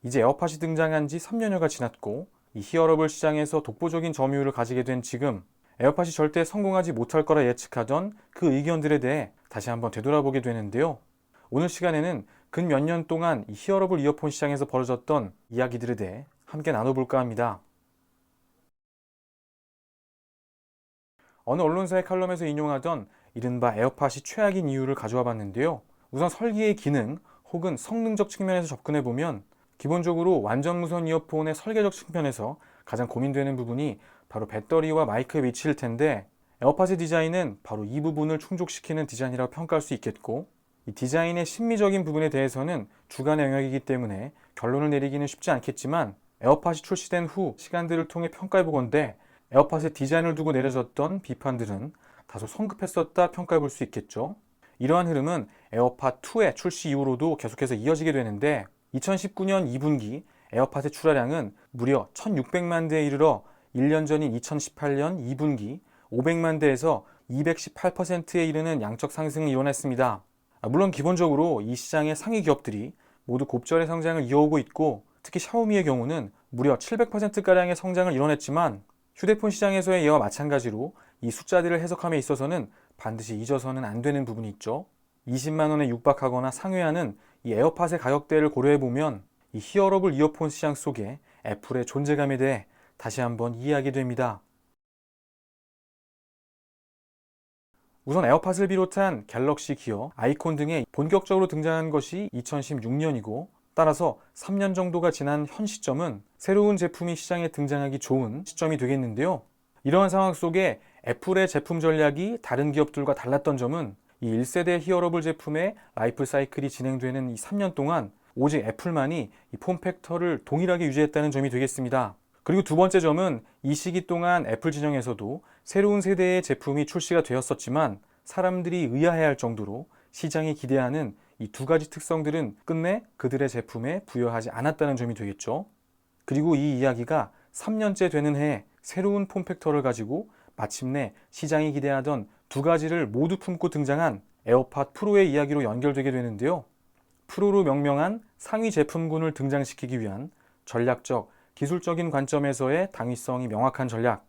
이제 에어팟이 등장한 지 3년여가 지났고 이 히어러블 시장에서 독보적인 점유율을 가지게 된 지금 에어팟이 절대 성공하지 못할 거라 예측하던 그 의견들에 대해 다시 한번 되돌아보게 되는데요. 오늘 시간에는 근 몇 년 동안 이 히어러블 이어폰 시장에서 벌어졌던 이야기들에 대해 함께 나눠볼까 합니다. 어느 언론사의 칼럼에서 인용하던 이른바 에어팟이 최악인 이유를 가져와 봤는데요. 우선 설계의 기능 혹은 성능적 측면에서 접근해보면 기본적으로 완전 무선 이어폰의 설계적 측면에서 가장 고민되는 부분이 바로 배터리와 마이크의 위치일 텐데, 에어팟의 디자인은 바로 이 부분을 충족시키는 디자인이라고 평가할 수 있겠고, 이 디자인의 심미적인 부분에 대해서는 주관의 영역이기 때문에 결론을 내리기는 쉽지 않겠지만, 에어팟이 출시된 후 시간들을 통해 평가해보건대 에어팟의 디자인을 두고 내려졌던 비판들은 다소 성급했었다 평가해 볼 수 있겠죠. 이러한 흐름은 에어팟2의 출시 이후로도 계속해서 이어지게 되는데, 2019년 2분기 에어팟의 출하량은 무려 1600만 대에 이르러 1년 전인 2018년 2분기 500만 대에서 218%에 이르는 양적 상승을 이뤄냈습니다. 물론 기본적으로 이 시장의 상위 기업들이 모두 곱절의 성장을 이어오고 있고, 특히 샤오미의 경우는 무려 700%가량의 성장을 이뤄냈지만, 휴대폰 시장에서의 이와 마찬가지로 이 숫자들을 해석함에 있어서는 반드시 잊어서는 안 되는 부분이 있죠. 20만 원에 육박하거나 상회하는 이 에어팟의 가격대를 고려해보면 이 히어러블 이어폰 시장 속에 애플의 존재감에 대해 다시 한번 이해하게 됩니다. 우선 에어팟을 비롯한 갤럭시 기어, 아이콘 등에 본격적으로 등장한 것이 2016년이고, 따라서 3년 정도가 지난 현 시점은 새로운 제품이 시장에 등장하기 좋은 시점이 되겠는데요. 이러한 상황 속에 애플의 제품 전략이 다른 기업들과 달랐던 점은 이 1세대 히어러블 제품의 라이프 사이클이 진행되는 이 3년 동안 오직 애플만이 이 폼팩터를 동일하게 유지했다는 점이 되겠습니다. 그리고 두 번째 점은 이 시기 동안 애플 진영에서도 새로운 세대의 제품이 출시가 되었었지만 사람들이 의아해할 정도로 시장이 기대하는 이 두 가지 특성들은 끝내 그들의 제품에 부여하지 않았다는 점이 되겠죠. 그리고 이 이야기가 3년째 되는 해에 새로운 폼팩터를 가지고 마침내 시장이 기대하던 두 가지를 모두 품고 등장한 에어팟 프로의 이야기로 연결되게 되는데요. 프로로 명명한 상위 제품군을 등장시키기 위한 전략적, 기술적인 관점에서의 당위성이 명확한 전략.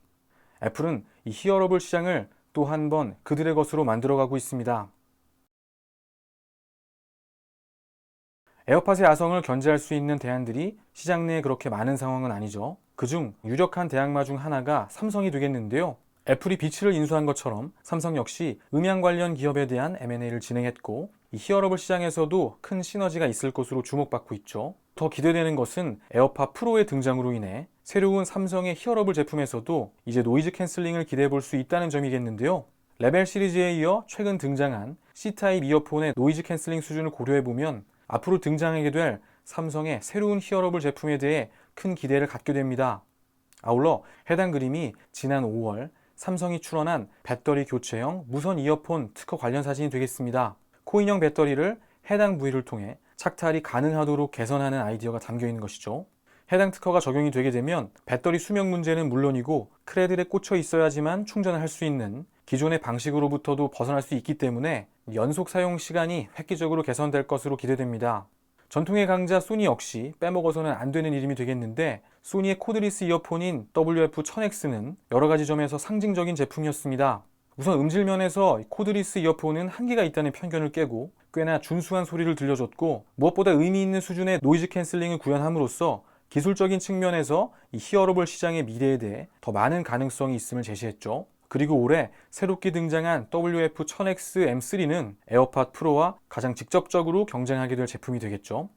애플은 이 히어러블 시장을 또 한 번 그들의 것으로 만들어가고 있습니다. 에어팟의 아성을 견제할 수 있는 대안들이 시장 내에 그렇게 많은 상황은 아니죠. 그중 유력한 대항마 중 하나가 삼성이 되겠는데요. 애플이 비츠를 인수한 것처럼 삼성 역시 음향 관련 기업에 대한 M&A를 진행했고, 이 히어러블 시장에서도 큰 시너지가 있을 것으로 주목받고 있죠. 더 기대되는 것은 에어팟 프로의 등장으로 인해 새로운 삼성의 히어러블 제품에서도 이제 노이즈 캔슬링을 기대해 볼 수 있다는 점이겠는데요. 레벨 시리즈에 이어 최근 등장한 C타입 이어폰의 노이즈 캔슬링 수준을 고려해보면 앞으로 등장하게 될 삼성의 새로운 히어러블 제품에 대해 큰 기대를 갖게 됩니다. 아울러 해당 그림이 지난 5월 삼성이 출원한 배터리 교체형 무선 이어폰 특허 관련 사진이 되겠습니다. 코인형 배터리를 해당 부위를 통해 착탈이 가능하도록 개선하는 아이디어가 담겨 있는 것이죠. 해당 특허가 적용이 되게 되면 배터리 수명 문제는 물론이고 크레들에 꽂혀 있어야지만 충전을 할 수 있는 기존의 방식으로부터도 벗어날 수 있기 때문에 연속 사용 시간이 획기적으로 개선될 것으로 기대됩니다. 전통의 강자 소니 역시 빼먹어서는 안 되는 이름이 되겠는데, 소니의 코드리스 이어폰인 WF-1000X는 여러 가지 점에서 상징적인 제품이었습니다. 우선 음질 면에서 코드리스 이어폰은 한계가 있다는 편견을 깨고 꽤나 준수한 소리를 들려줬고, 무엇보다 의미 있는 수준의 노이즈 캔슬링을 구현함으로써 기술적인 측면에서 이 히어러블 시장의 미래에 대해 더 많은 가능성이 있음을 제시했죠. 그리고 올해 새롭게 등장한 WF-1000X M3는 에어팟 프로와 가장 직접적으로 경쟁하게 될 제품이 되겠죠.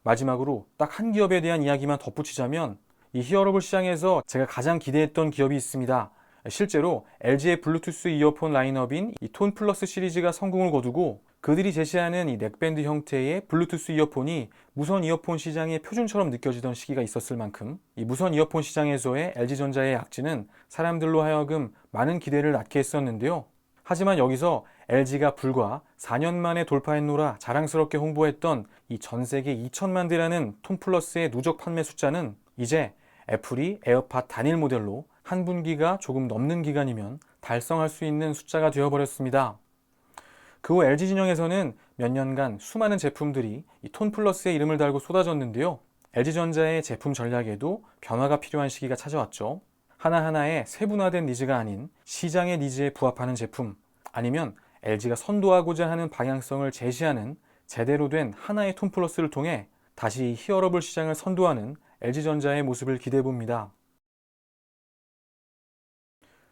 마지막으로 딱 한 기업에 대한 이야기만 덧붙이자면, 이 히어러블 시장에서 제가 가장 기대했던 기업이 있습니다. 실제로 LG의 블루투스 이어폰 라인업인 이 톤 플러스 시리즈가 성공을 거두고 그들이 제시하는 이 넥밴드 형태의 블루투스 이어폰이 무선 이어폰 시장의 표준처럼 느껴지던 시기가 있었을 만큼 이 무선 이어폰 시장에서의 LG전자의 약진은 사람들로 하여금 많은 기대를 낳게 했었는데요. 하지만 여기서 LG가 불과 4년 만에 돌파했노라 자랑스럽게 홍보했던 이 전 세계 2천만 대라는 톤 플러스의 누적 판매 숫자는 이제 애플이 에어팟 단일 모델로 한 분기가 조금 넘는 기간이면 달성할 수 있는 숫자가 되어버렸습니다. 그 후 LG 진영에서는 몇 년간 수많은 제품들이 이 톤 플러스의 이름을 달고 쏟아졌는데요. LG전자의 제품 전략에도 변화가 필요한 시기가 찾아왔죠. 하나하나의 세분화된 니즈가 아닌 시장의 니즈에 부합하는 제품, 아니면 LG가 선도하고자 하는 방향성을 제시하는 제대로 된 하나의 톤플러스를 통해 다시 히어로블 시장을 선도하는 LG전자의 모습을 기대해 봅니다.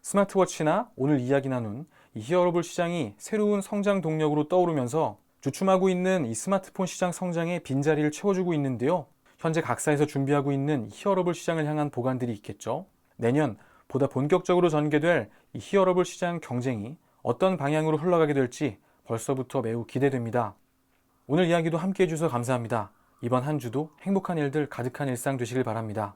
스마트워치나 오늘 이야기 나눈 이 히어로블 시장이 새로운 성장 동력으로 떠오르면서 주춤하고 있는 이 스마트폰 시장 성장의 빈자리를 채워주고 있는데요. 현재 각사에서 준비하고 있는 히어로블 시장을 향한 보관들이 있겠죠. 내년 보다 본격적으로 전개될 이 히어로블 시장 경쟁이 어떤 방향으로 흘러가게 될지 벌써부터 매우 기대됩니다. 오늘 이야기도 함께 해주셔서 감사합니다. 이번 한 주도 행복한 일들 가득한 일상 되시길 바랍니다.